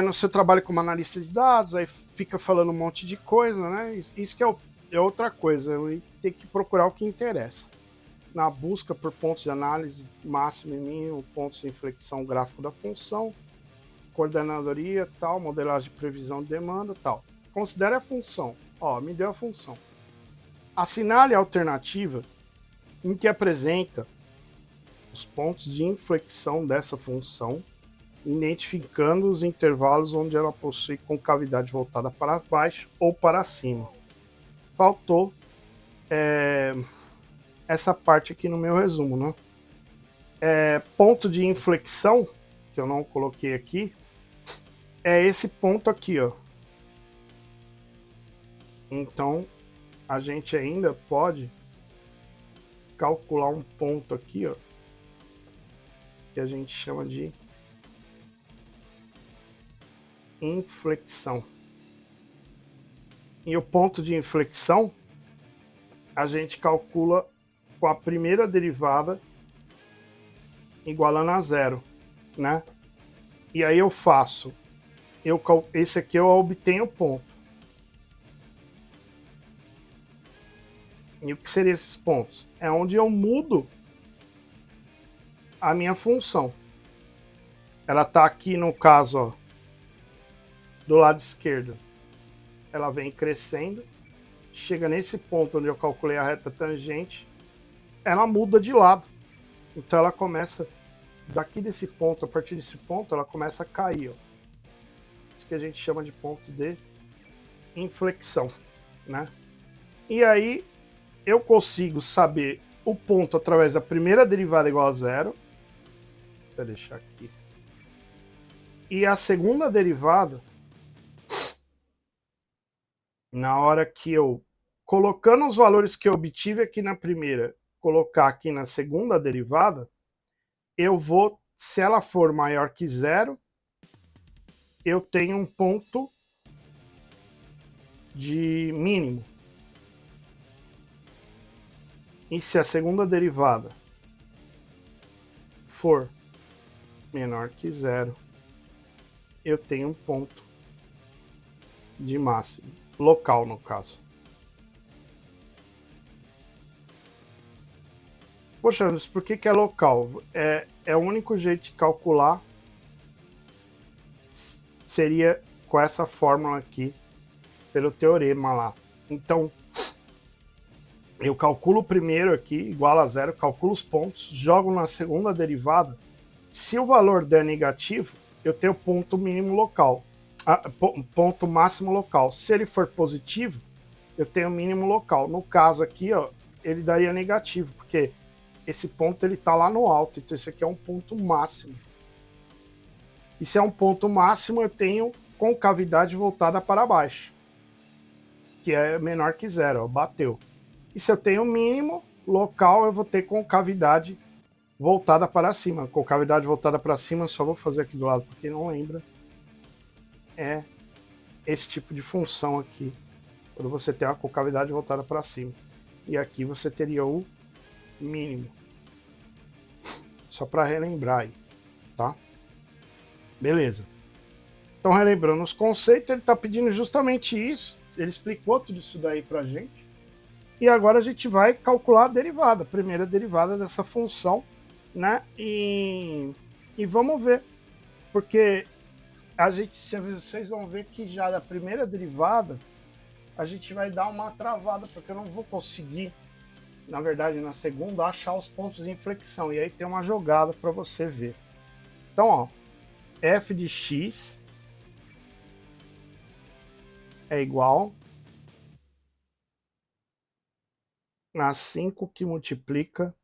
No seu trabalho como analista de dados, aí fica falando um monte de coisa, né? Isso que é outra coisa, tem que procurar o que interessa. Na busca por pontos de análise máximo e mínimo, pontos de inflexão gráfico da função, coordenadoria, tal, modelagem de previsão de demanda, tal. Considere a função. Ó, me deu a função. Assinale a alternativa em que apresenta os pontos de inflexão dessa função, identificando os intervalos onde ela possui concavidade voltada para baixo ou para cima. Faltou essa parte aqui no meu resumo, né? Ponto de inflexão, que eu não coloquei aqui, é esse ponto aqui, ó. Então, a gente ainda pode calcular um ponto aqui, ó, que a gente chama de inflexão. E o ponto de inflexão a gente calcula com a primeira derivada igualando a zero, né? E aí eu faço, esse aqui eu obtenho o ponto. E o que seriam esses pontos? É onde eu mudo a minha função. Ela está aqui no caso, ó, do lado esquerdo. Ela vem crescendo, chega nesse ponto onde eu calculei a reta tangente, ela muda de lado. Então ela começa daqui desse ponto, a partir desse ponto, ela começa a cair, ó. Isso que a gente chama de ponto de inflexão, né? E aí eu consigo saber o ponto através da primeira derivada igual a zero. Vou deixar aqui. E a segunda derivada, na hora que eu, colocando os valores que eu obtive aqui na primeira, colocar aqui na segunda derivada, eu vou, se ela for maior que zero, eu tenho um ponto de mínimo. E se a segunda derivada for menor que zero, eu tenho um ponto de máximo, local no caso. Poxa, mas por que é local? É o único jeito de calcular seria com essa fórmula aqui, pelo teorema lá. Então, eu calculo o primeiro aqui, igual a zero, calculo os pontos, jogo na segunda derivada. Se o valor der negativo, eu tenho ponto mínimo local, ponto máximo local. Se ele for positivo, eu tenho mínimo local. No caso aqui, ó, ele daria negativo, porque esse ponto ele está lá no alto, então esse aqui é um ponto máximo. E se é um ponto máximo, eu tenho concavidade voltada para baixo, que é menor que zero, ó, bateu. E se eu tenho mínimo local, eu vou ter concavidade voltada para cima. Concavidade voltada para cima, só vou fazer aqui do lado, porque não lembra. É esse tipo de função aqui, quando você tem a concavidade voltada para cima. E aqui você teria o mínimo. Só para relembrar aí, tá? Beleza. Então, relembrando os conceitos, ele está pedindo justamente isso. Ele explicou tudo isso daí para a gente. E agora a gente vai calcular a derivada, a primeira derivada dessa função, né? E vamos ver, porque a gente, vocês vão ver que já da primeira derivada a gente vai dar uma travada, porque eu não vou conseguir, na verdade, na segunda, achar os pontos de inflexão. E aí tem uma jogada para você ver. Então, ó, f de x é igual a 5 que multiplica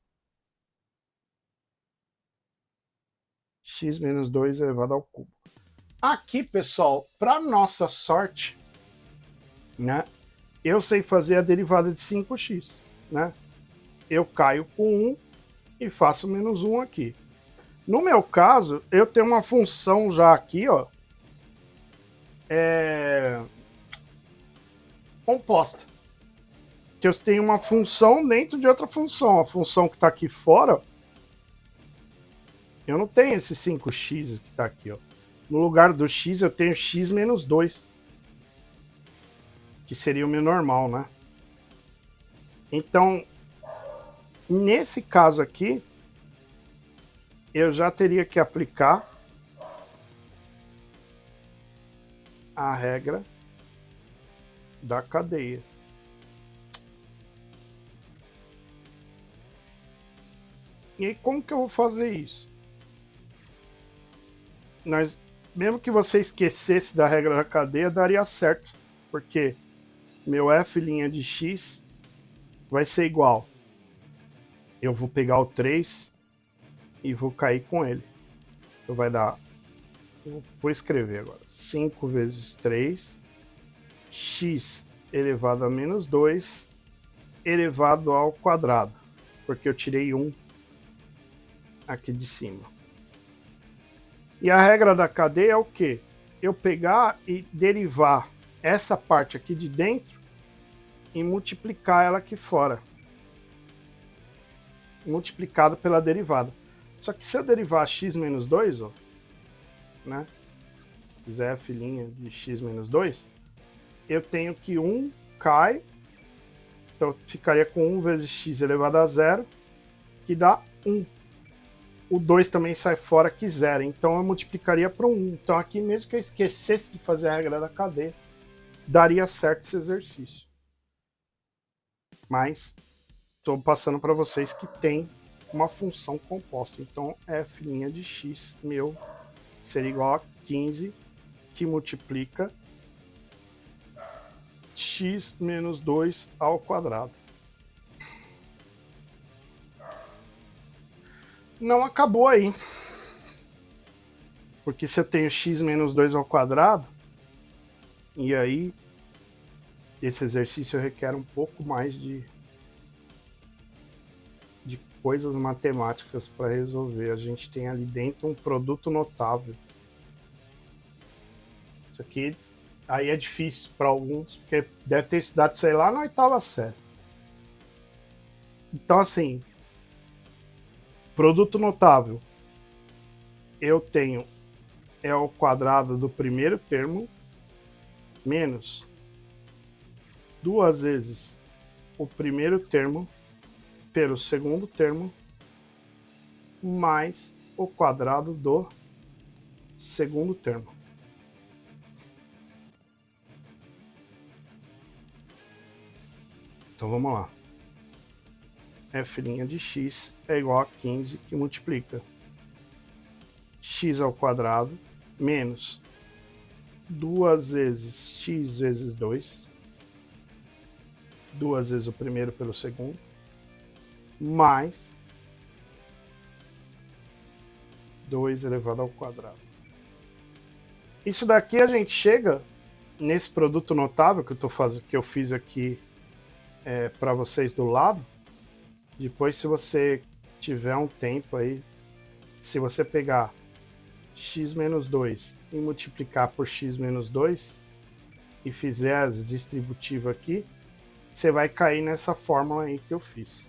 x menos 2 elevado ao cubo. Aqui, pessoal, para nossa sorte, né, eu sei fazer a derivada de 5x, né? Eu caio com 1 e faço menos 1 aqui. No meu caso, eu tenho uma função já aqui, ó, composta. Que eu tenho uma função dentro de outra função. A função que está aqui fora, eu não tenho esse 5x que está aqui, ó. No lugar do x eu tenho x menos 2, que seria o meu normal, né? Então, nesse caso aqui, eu já teria que aplicar a regra da cadeia. E aí, como que eu vou fazer isso? Mesmo que você esquecesse da regra da cadeia, daria certo, porque meu f' de x vai ser igual. Eu vou pegar o 3 e vou cair com ele. Então vai dar, vou escrever agora, 5 vezes 3, x elevado a menos 2, elevado ao quadrado, porque eu tirei 1 aqui de cima. E a regra da cadeia é o quê? Eu pegar e derivar essa parte aqui de dentro e multiplicar ela aqui fora. Multiplicado pela derivada. Só que se eu derivar x menos 2, ó, né? Fizer f' de x menos 2, eu tenho que 1 cai, então eu ficaria com 1 vezes x elevado a 0, que dá 1. O 2 também sai fora, que zero. Então eu multiplicaria para 1. Então aqui, mesmo que eu esquecesse de fazer a regra da cadeia, daria certo esse exercício. Mas estou passando para vocês que tem uma função composta. Então f' de x meu seria igual a 15, que multiplica x menos 2 ao quadrado. Não acabou aí. Porque se eu tenho x menos 2 ao quadrado, e aí esse exercício requer um pouco mais de coisas matemáticas para resolver. A gente tem ali dentro um produto notável. Isso aqui aí é difícil para alguns, porque deve ter estudado, sei lá, na oitava série. Então, assim, produto notável, eu tenho é o quadrado do primeiro termo menos 2 vezes o primeiro termo pelo segundo termo mais o quadrado do segundo termo. Então vamos lá. F' de x é igual a 15, que multiplica x ao quadrado menos 2 vezes x vezes 2, 2 vezes o primeiro pelo segundo, mais 2 elevado ao quadrado. Isso daqui a gente chega nesse produto notável que eu fiz aqui para vocês do lado. Depois, se você tiver um tempo aí, se você pegar x menos 2 e multiplicar por x menos 2 e fizer as distributivas aqui, você vai cair nessa fórmula aí que eu fiz.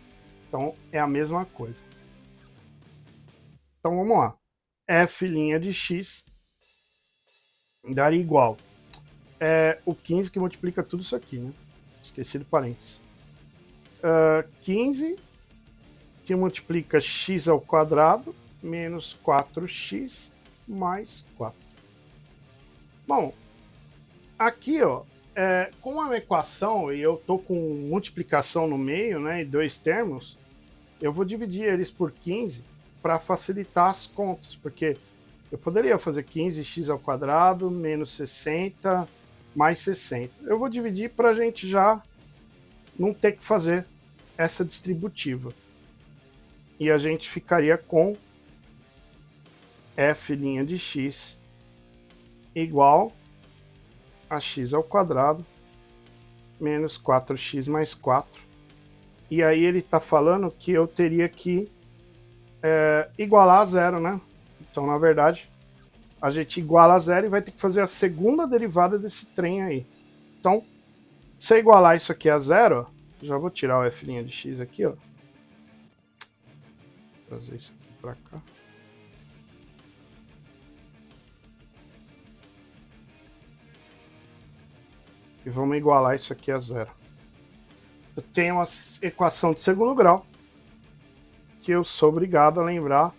Então é a mesma coisa. Então vamos lá. F' de x daria igual. O 15 que multiplica tudo isso aqui, né? Esqueci do parênteses. 15 que multiplica x ao quadrado menos 4x mais 4. Bom, aqui, ó, com uma equação e eu estou com multiplicação no meio, né, e dois termos, eu vou dividir eles por 15 para facilitar as contas, porque eu poderia fazer 15x ao quadrado menos 60 mais 60. Eu vou dividir para a gente já não ter que fazer essa distributiva. E a gente ficaria com f' de x igual a x ao quadrado menos 4x mais 4. E aí ele está falando que eu teria que igualar a zero, né? Então, na verdade, a gente iguala a zero e vai ter que fazer a segunda derivada desse trem aí. Então, se eu igualar isso aqui a zero, ó, já vou tirar o f' de x aqui, ó. Vou trazer isso aqui para cá. E vamos igualar isso aqui a zero. Eu tenho uma equação de segundo grau que eu sou obrigado a lembrar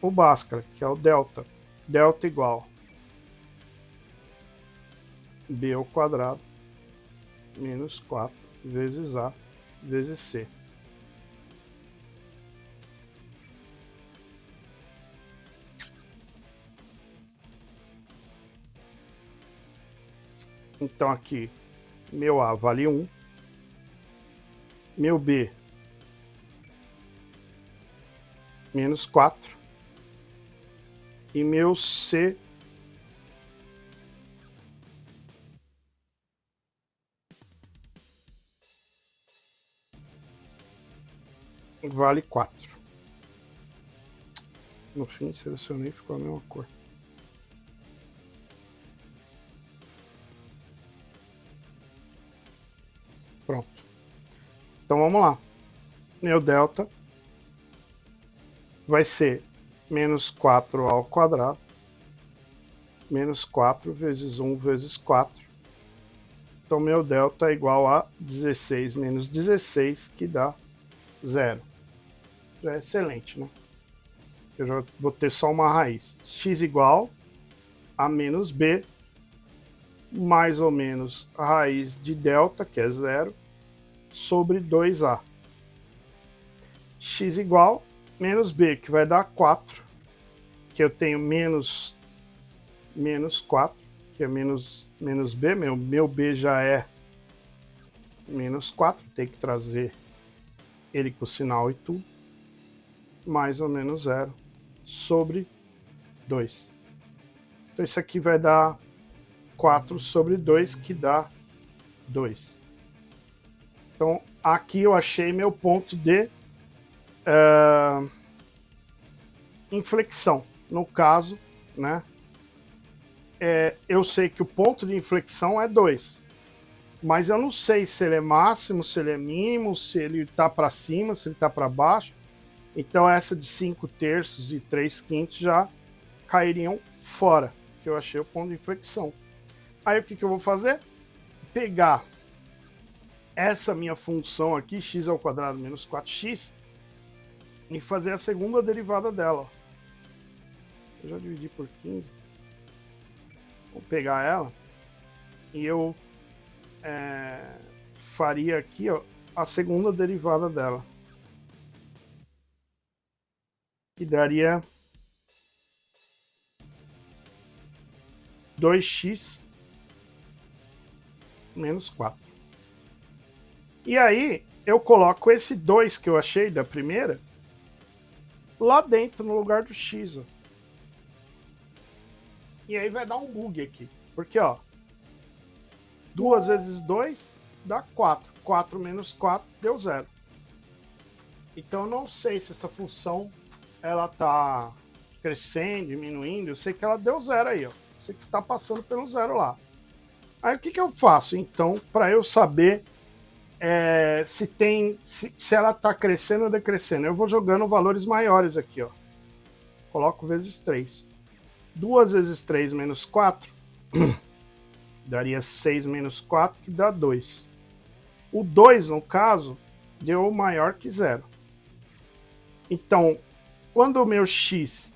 o Bhaskara, que é o delta. Delta igual b ao quadrado menos 4 vezes a vezes c. Então aqui, meu a vale 1, meu b menos 4 e meu c vale 4. No fim, selecionei e ficou a mesma cor. Pronto. Então vamos lá. Meu delta vai ser menos 4 ao quadrado, menos 4 vezes 1 vezes 4. Então meu delta é igual a 16 menos 16, que dá 0. Já é excelente, né? Eu já vou ter só uma raiz. X igual a menos b, mais ou menos a raiz de delta, que é 0, sobre 2a. X igual menos b, que vai dar 4, que eu tenho menos 4, que é menos b, meu b já é menos 4, tem que trazer ele com o sinal e tudo, mais ou menos 0, sobre 2. Então isso aqui vai dar 4 sobre 2, que dá 2. Então aqui eu achei meu ponto de inflexão. No caso, né, eu sei que o ponto de inflexão é 2, mas eu não sei se ele é máximo, se ele é mínimo, se ele está para cima, se ele está para baixo. Então essa de 5 terços e 3 quintos já cairiam fora, que eu achei o ponto de inflexão. Aí o que eu vou fazer? Pegar essa minha função aqui, x ao quadrado menos 4x, e fazer a segunda derivada dela. Eu já dividi por 15. Vou pegar ela e eu faria aqui, ó, a segunda derivada dela, que daria 2x menos 4. E aí eu coloco esse 2 que eu achei da primeira lá dentro, no lugar do x. Ó. E aí vai dar um bug aqui. Porque, ó, 2 vezes 2 dá 4. 4 menos 4 deu 0. Então eu não sei se essa função ela tá crescendo, diminuindo. Eu sei que ela deu 0 aí, ó. Eu sei que tá passando pelo 0 lá. Aí o que eu faço, então, para eu saber se ela está crescendo ou decrescendo? Eu vou jogando valores maiores aqui, ó. Coloco vezes 3. 2 vezes 3 menos 4 daria 6 menos 4, que dá 2. O 2, no caso, deu maior que 0. Então, quando o meu x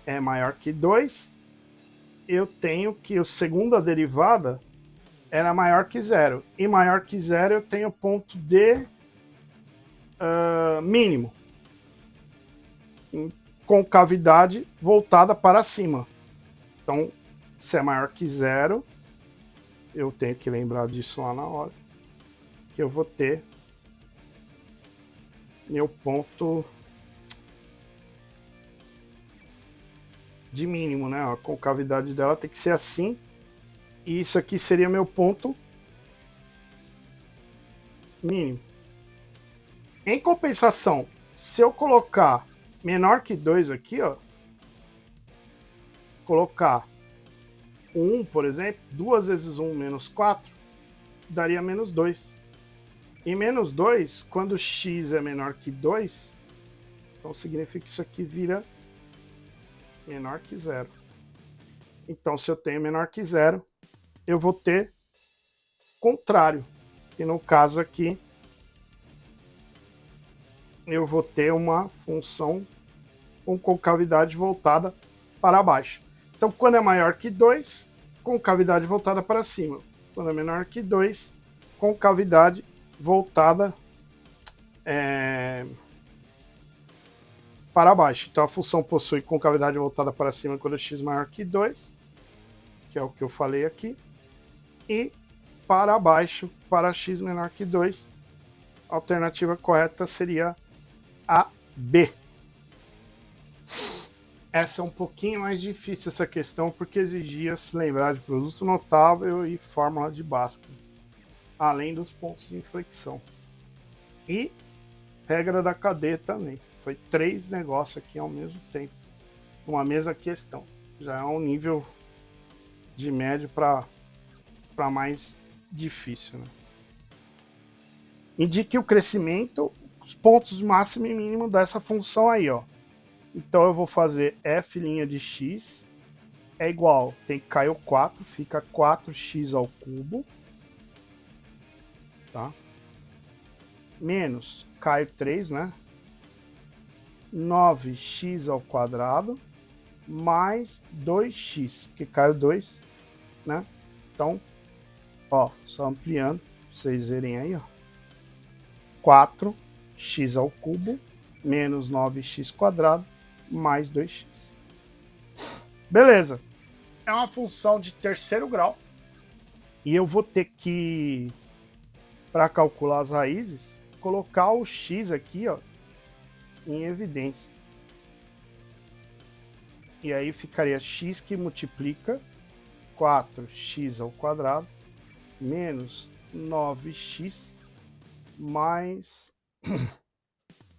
é maior que 2, eu tenho que a segunda derivada era maior que 0. E maior que 0 eu tenho ponto de mínimo, com cavidade voltada para cima. Então, se é maior que 0, eu tenho que lembrar disso lá na hora, que eu vou ter meu ponto de mínimo, né? A concavidade dela tem que ser assim, e isso aqui seria meu ponto mínimo. Em compensação, se eu colocar menor que 2 aqui, ó, colocar 1, por exemplo, 2 vezes 1 menos 4, daria menos 2. E menos 2, quando x é menor que 2, então significa que isso aqui vira menor que 0. Então, se eu tenho menor que 0, eu vou ter contrário, que no caso aqui eu vou ter uma função com concavidade voltada para baixo. Então, quando é maior que 2, concavidade voltada para cima. Quando é menor que 2, concavidade voltada para baixo. Então, a função possui concavidade voltada para cima quando x maior que 2, que é o que eu falei aqui, e para baixo para x menor que 2. A alternativa correta seria a B. Essa é um pouquinho mais difícil, essa questão, porque exigia se lembrar de produto notável e fórmula de Bhaskara, além dos pontos de inflexão. E regra da cadeia também. Foi 3 negócios aqui ao mesmo tempo, uma mesma questão. Já é um nível de médio para mais difícil, né? Indique o crescimento, os pontos máximo e mínimo dessa função aí, ó. Então eu vou fazer f' de x é igual, tem que cair o 4, fica 4x ao cubo, tá? Menos, cai 3, né? 9x ao quadrado, mais 2x, que cai o 2, né? Então, ó, só ampliando, pra vocês verem aí, ó. 4x ao cubo, menos 9x quadrado, mais 2x. Beleza. É uma função de terceiro grau. E eu vou ter que, para calcular as raízes, colocar o x aqui, ó, em evidência. E aí ficaria x que multiplica 4x ao quadrado menos 9x mais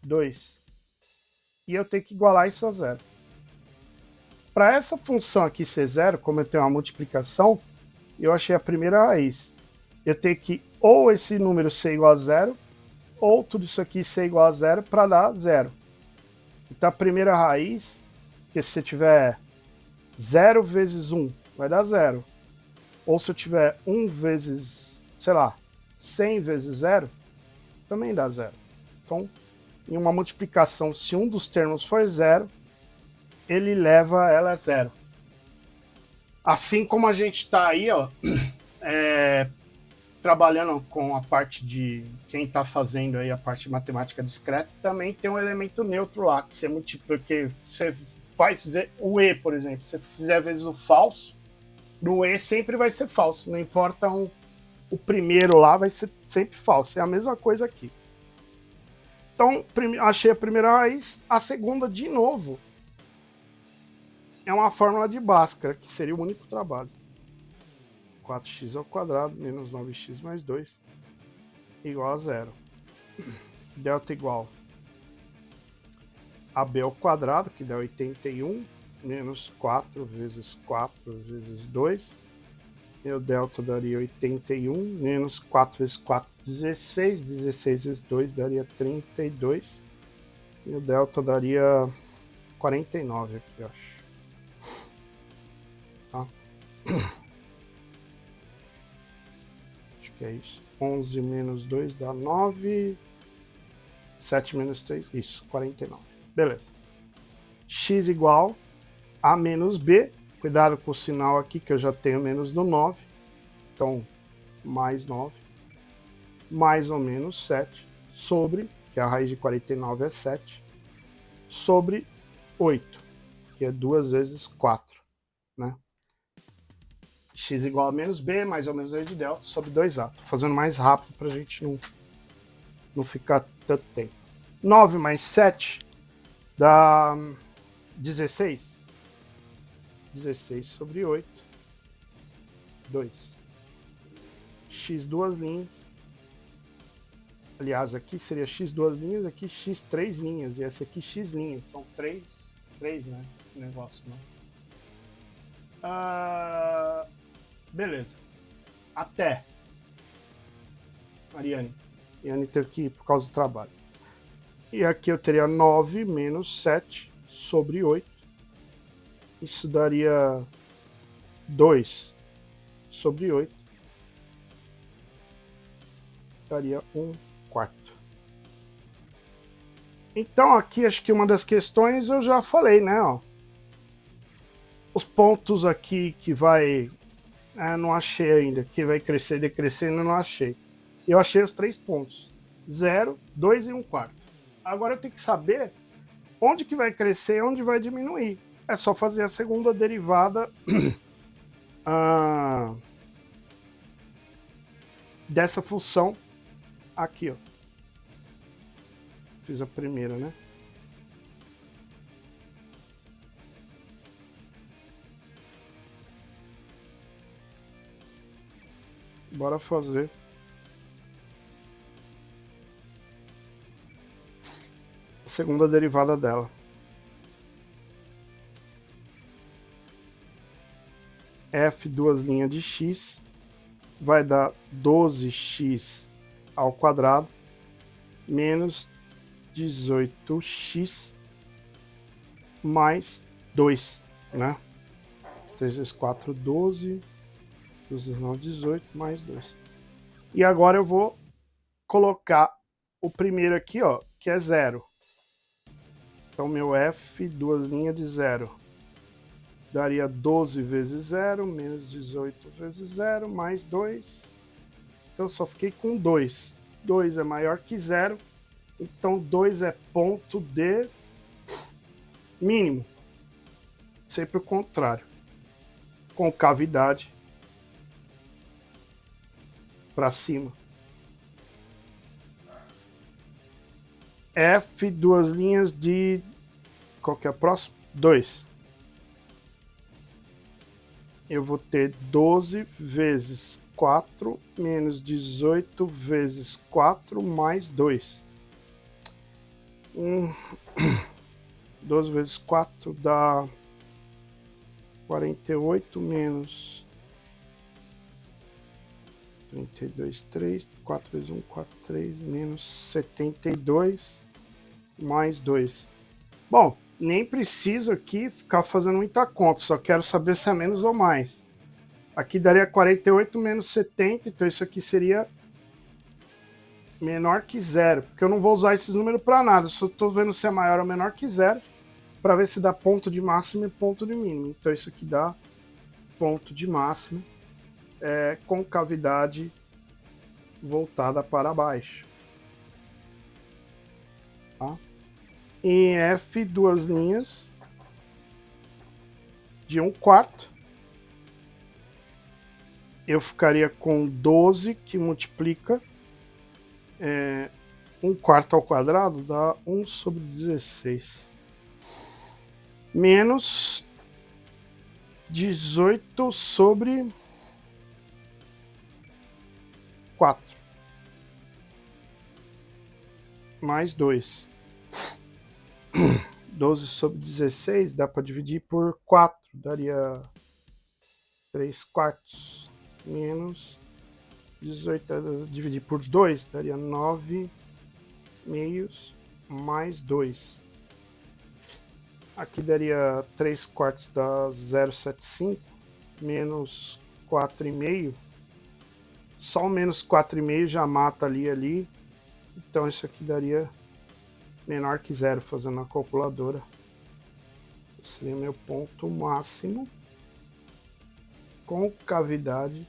2. E eu tenho que igualar isso a zero. Para essa função aqui ser zero, como eu tenho uma multiplicação, eu achei a primeira raiz. Eu tenho que ou esse número ser igual a zero, ou tudo isso aqui ser igual a zero para dar zero. Então a primeira raiz, que se você tiver 0 vezes 1, vai dar zero. Ou se eu tiver 1 vezes, sei lá, 100 vezes zero, também dá zero. Então, em uma multiplicação, se um dos termos for zero, ele leva ela a zero. Assim como a gente está aí, ó, trabalhando com a parte de quem está fazendo aí a parte de matemática discreta, também tem um elemento neutro lá, que você multiplica, porque você faz o E, por exemplo, se você fizer vezes o falso, no E sempre vai ser falso, não importa o primeiro lá, vai ser sempre falso. É a mesma coisa aqui. Então, achei a primeira raiz, a segunda, de novo, é uma fórmula de Bhaskara, que seria o único trabalho. 4x ao quadrado menos 9x mais 2 igual a zero. Delta igual a b ao quadrado, que dá 81, menos 4 vezes 4 vezes 2. Meu delta daria 81, menos 4 vezes 4, 16. 16 vezes 2 daria 32. E o delta daria 49 aqui, eu acho. Tá? Acho que é isso. 11 menos 2 dá 9. 7 menos 3, isso, 49. Beleza. X igual a menos b. Cuidado com o sinal aqui, que eu já tenho menos do 9. Então, mais 9. Mais ou menos 7. Sobre, que a raiz de 49 é 7. Sobre 8, que é 2 vezes 4. Né? X igual a menos b, mais ou menos a de delta, sobre 2a. Tô fazendo mais rápido para a gente não ficar tanto tempo. 9 mais 7 dá 16. 16 sobre 8. 2. X duas linhas. Aliás, aqui seria X duas linhas, aqui X três linhas. E essa aqui X linhas. São 3, né? O negócio, né? Beleza. Até. Mariane teve que ir por causa do trabalho. E aqui eu teria 9 menos 7 sobre 8. Isso daria 2. sobre 8 daria 1/4. Então aqui acho que uma das questões eu já falei, né? Ó, os pontos aqui que vai... não achei ainda, que vai crescer e decrescendo, não achei. Eu achei os 3 pontos. 0, 2 e 1/4. Agora eu tenho que saber onde que vai crescer e onde vai diminuir. É só fazer a segunda derivada dessa função aqui, ó. Fiz a primeira, né? Bora fazer. A segunda derivada dela. F duas linhas de x vai dar 12x ao quadrado menos 18x mais 2, né? 3 vezes 4, 12. 12 vezes 9, 18, mais 2. E agora eu vou colocar o primeiro aqui, ó, que é 0. Então, meu f, duas linhas de 0. Daria 12 vezes 0, menos 18 vezes 0, mais 2. Então, eu só fiquei com 2. 2 é maior que 0. Então, 2 é ponto de mínimo. Sempre o contrário. Com cavidade para cima. F, duas linhas de... Qual que é a próxima? 2. Eu vou ter 12 vezes 4 menos 18 vezes 4 mais 2. 12 vezes 4 dá 48 menos 32, 3. 4 vezes 1, 4, 3 menos 72 mais 2. Bom, nem preciso aqui ficar fazendo muita conta, só quero saber se é menos ou mais. Aqui daria 48 menos 70, então isso aqui seria menor que 0, porque eu não vou usar esses números para nada, só estou vendo se é maior ou menor que 0, para ver se dá ponto de máximo e ponto de mínimo. Então isso aqui dá ponto de máximo com cavidade voltada para baixo. Tá? Em F, duas linhas de 1/4, eu ficaria com 12 que multiplica 1/4 ao quadrado dá 1 sobre 16. Menos 18 sobre 4. Mais 2. 12 sobre 16 dá para dividir por 4. Daria 3/4. Menos 18 dividir por 2 daria 9 meios mais 2. Aqui daria 3/4 dá 0,75 menos 4,5. Só o menos 4,5 já mata ali. Então isso aqui daria menor que 0 fazendo a calculadora. Seria meu ponto máximo com cavidade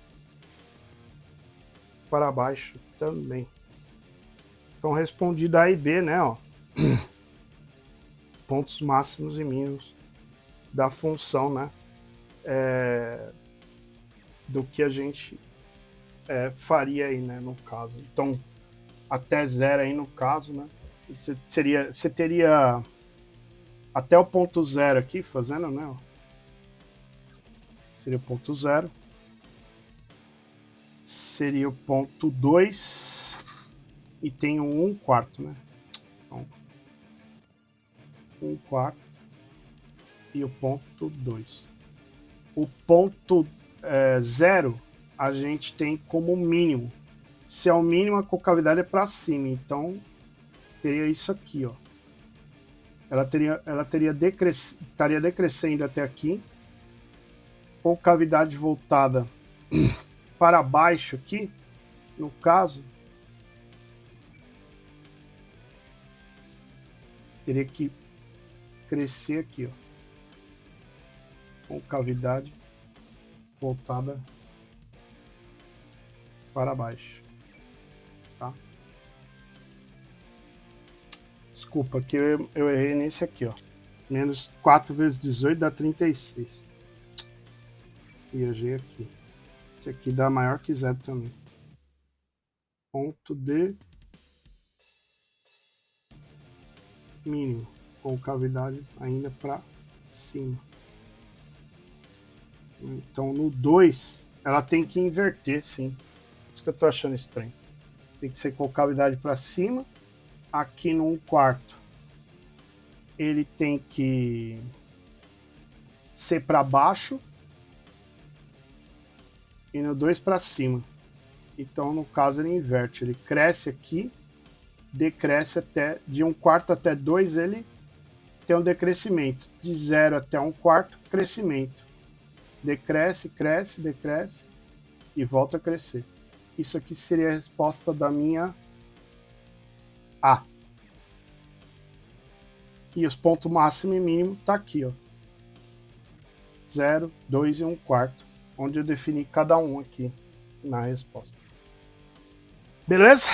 para baixo também. Então respondi A e B, né? Ó. Pontos máximos e mínimos da função, né? Do que a gente faria aí, né? No caso. Então, até 0 aí no caso, né? Você teria até o ponto 0 aqui fazendo, né? Ó. Seria o ponto 0. Seria o ponto 2. E tem o 1/4, né? Então, 1/4 e o ponto 2. O ponto 0 a gente tem como mínimo. Se é o mínimo, a concavidade é para cima. Então, teria isso aqui, ó. Ela estaria decrescendo até aqui. Concavidade voltada para baixo aqui, no caso, teria que crescer aqui, ó, com cavidade voltada para baixo, tá? Desculpa, que eu errei nesse aqui, ó. Menos 4 vezes 18 dá 36. Viajei aqui. Esse aqui dá maior que zero também. Ponto de mínimo, com cavidade ainda para cima. Então no 2, ela tem que inverter, sim. Isso que eu tô achando estranho. Tem que ser com cavidade para cima. Aqui no 1/4, ele tem que ser para baixo. E no 2 para cima. Então, no caso, ele inverte. Ele cresce aqui, decresce até de 1/4 até 2, ele tem um decrescimento. De 0 até 1/4, crescimento. Decresce, cresce, decresce e volta a crescer. Isso aqui seria a resposta da minha A. E os pontos máximo e mínimo tá aqui, ó. 0, 2 e 1/4, onde eu defini cada um aqui na resposta. Beleza?